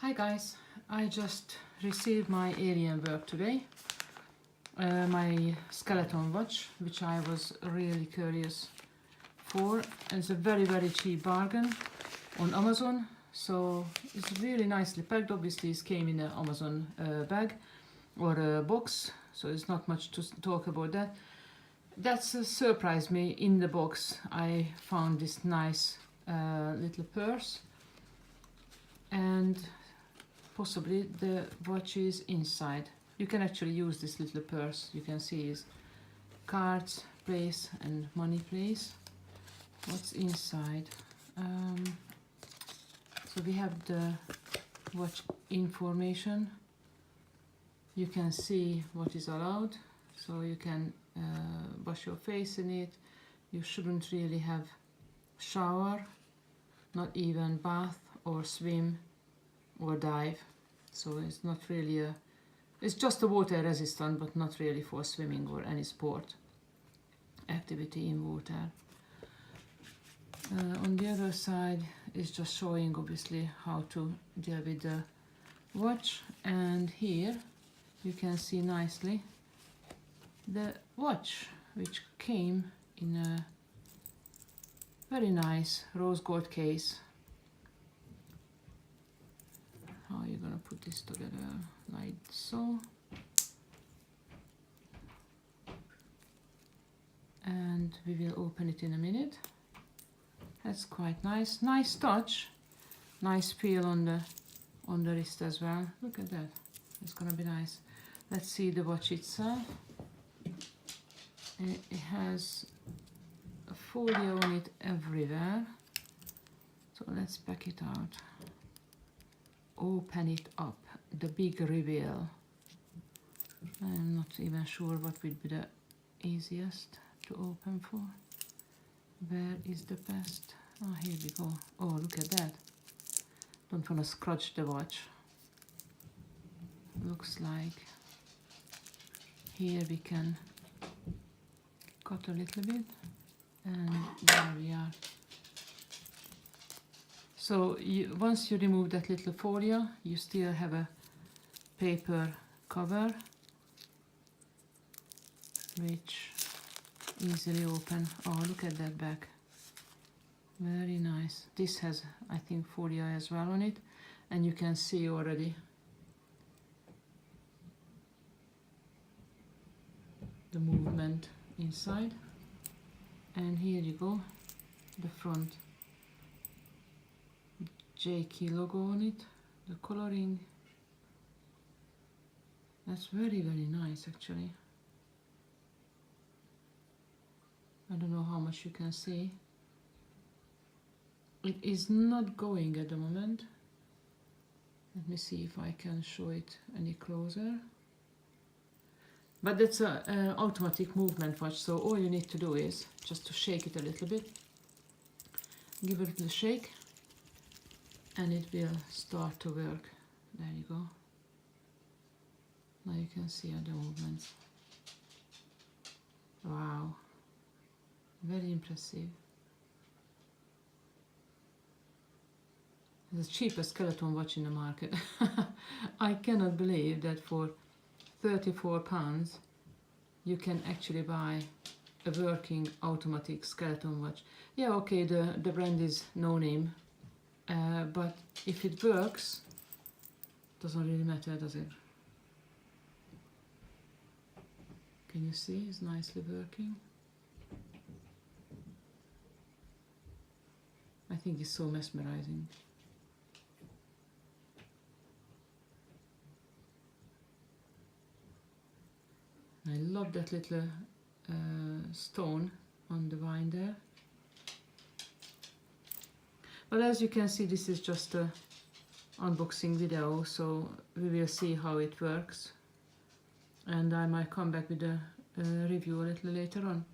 Hi guys, I just received my Alienwork today, my skeleton watch, which I was really curious for. It's a very cheap bargain on Amazon, so it's really nicely packed. Obviously it came in an Amazon bag or a box, so it's not much to talk about that. That's surprised me. In the box I found this nice little purse, and possibly the watch is inside. You can actually use this little purse. You can see is cards place and money place. What's inside? So we have the watch information. You can see what is allowed, so you can wash your face in it. You shouldn't really have shower, not even bath or swim or dive. So it's not really it's just a water resistant, but not really for swimming or any sport activity in water. On the other side is just showing obviously how to deal with the watch, and here you can see nicely the watch, which came in a very nice rose gold case. How are you gonna put this together? Like so. And we will open it in a minute. That's quite nice. Nice touch. Nice feel on the wrist as well. Look at that. It's gonna be nice. Let's see the watch itself. It has a folio on it everywhere. So let's pack it out. Open it up. The big reveal. I'm not even sure what would be the easiest to open for. Where is the best? Oh, here we go. Oh, look at that. Don't want to scratch the watch. Looks like here we can cut a little bit, and there we are. So once you remove that little folio, you still have a paper cover which easily open. Oh, look at that back. Very nice. This has, I think, folio as well on it, and you can see already the movement inside. And here you go, the front JK logo on it, the coloring. That's very nice actually. I don't know how much you can see. It is not going at the moment. Let me see if I can show it any closer. But that's an automatic movement watch, so all you need to do is just to shake it a little bit. Give it a little shake and it will start to work. There you go. Now you can see the movements. Wow. Very impressive. The cheapest skeleton watch in the market. I cannot believe that for £34 you can actually buy a working automatic skeleton watch. Yeah, okay, the brand is no name, but if it works, doesn't really matter, does it? Can you see it's nicely working? I think it's so mesmerizing. I love that little stone on the winder. But as you can see, this is just a unboxing video, so we will see how it works. And I might come back with a review a little later on.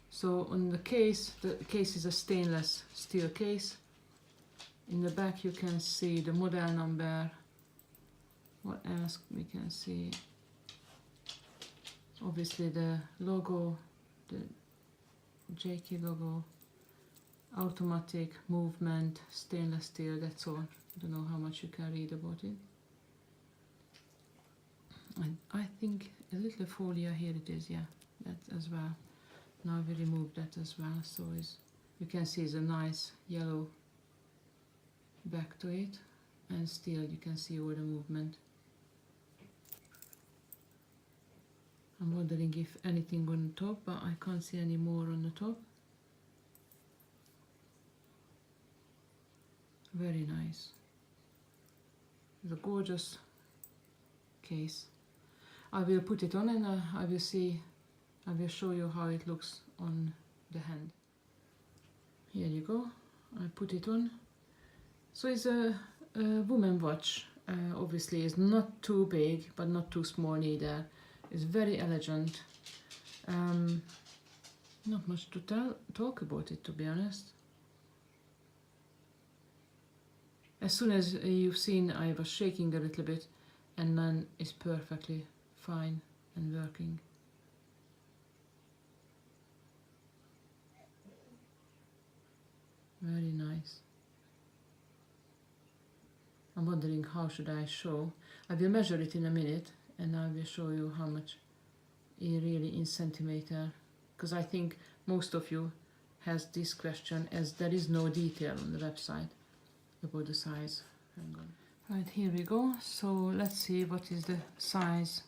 So on the case is a stainless steel case. In the back you can see the model number. What else we can see? Obviously the logo, the JK logo, automatic movement, stainless steel, that's all. I don't know how much you can read about it. And I think a little folia here it is, yeah, that as well. Now we remove that as well, so you can see it's a nice yellow back to it, and still you can see all the movement. I'm wondering if anything on the top, but I can't see any more on the top. Very nice. It's a gorgeous case. I will put it on and I will show you how it looks on the hand. Here you go, I put it on. So it's a woman watch. Obviously it's not too big but not too small either. It's very elegant. Not much to talk about it, to be honest. As soon as you've seen, I was shaking a little bit, and then it's perfectly fine and working. Very nice. I'm wondering how should I show. I will measure it in a minute and I will show you how much really in centimeter, because I think most of you has this question, as there is no detail on the website about the size. Hang on. Right, here we go. So let's see what is the size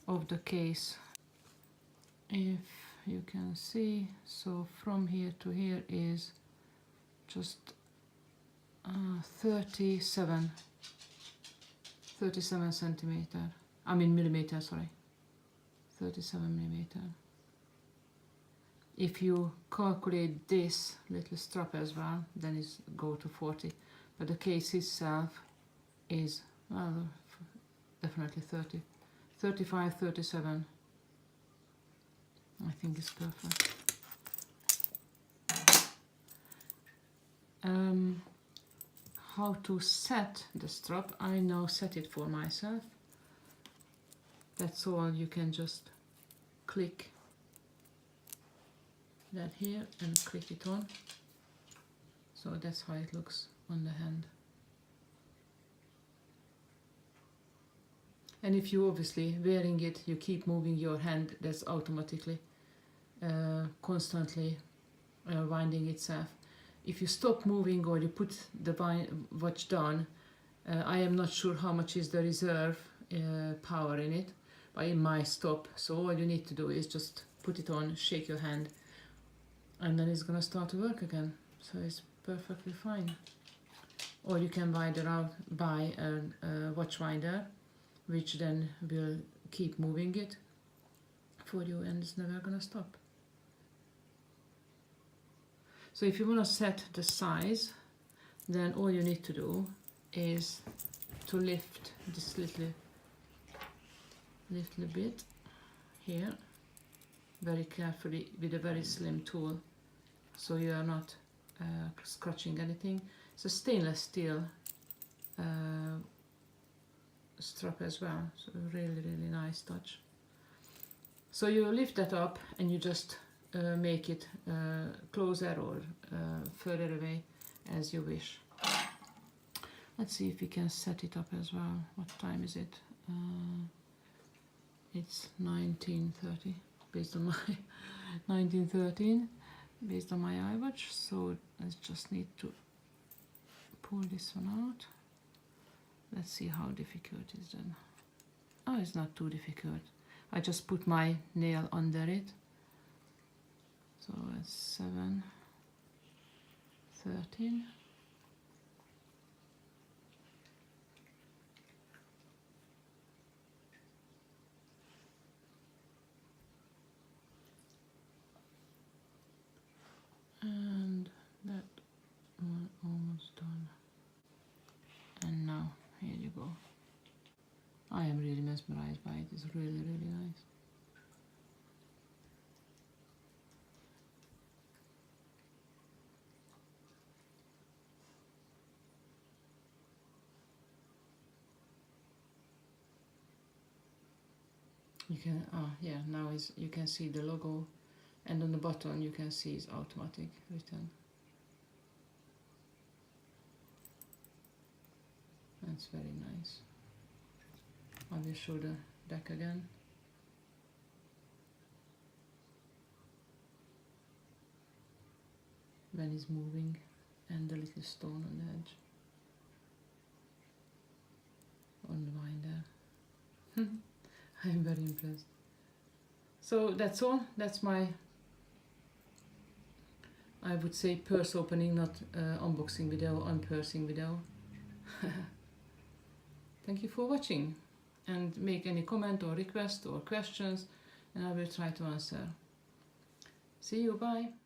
of the case. If you can see, so from here to here is just 37 centimeter. I mean millimeter, sorry. 37 millimeter. If you calculate this little strap as well, then it's go to 40. But the case itself is, well, definitely 30. 35, 37. I think it's perfect. How to set the strap? I now set it for myself. That's all. You can just click that here and click it on. So that's how it looks on the hand. And if you obviously wearing it, you keep moving your hand, that's automatically constantly winding itself. If you stop moving or you put the watch down, I am not sure how much is the reserve power in it, but it might stop. So all you need to do is just put it on, shake your hand, and then it's gonna start to work again. So it's perfectly fine. Or you can buy a watch winder, which then will keep moving it for you and it's never gonna stop. So if you want to set the size, then all you need to do is to lift this little bit here very carefully with a very slim tool, so you are not scratching anything. It's a stainless steel strap as well, so really nice touch. So you lift that up and you just make it closer or further away as you wish. Let's see if we can set it up as well. What time is it? It's 19:30 based on my 19:13 based on my iWatch. So I just need to pull this one out. Let's see how difficult it is then. Oh, it's not too difficult. I just put my nail under it. So it's 7:13. And that one almost done. And now, here you go. I am really mesmerized by it. It's really nice. You can, yeah, now you can see the logo, and on the button you can see it's automatic written. That's very nice. I will show the deck again. When it's moving, and the little stone on the edge, on the vine there. I'm very impressed. So that's all. That's my, I would say, purse opening, not unboxing video, unpursing video. Thank you for watching, and make any comment or request or questions, and I will try to answer. See you, bye.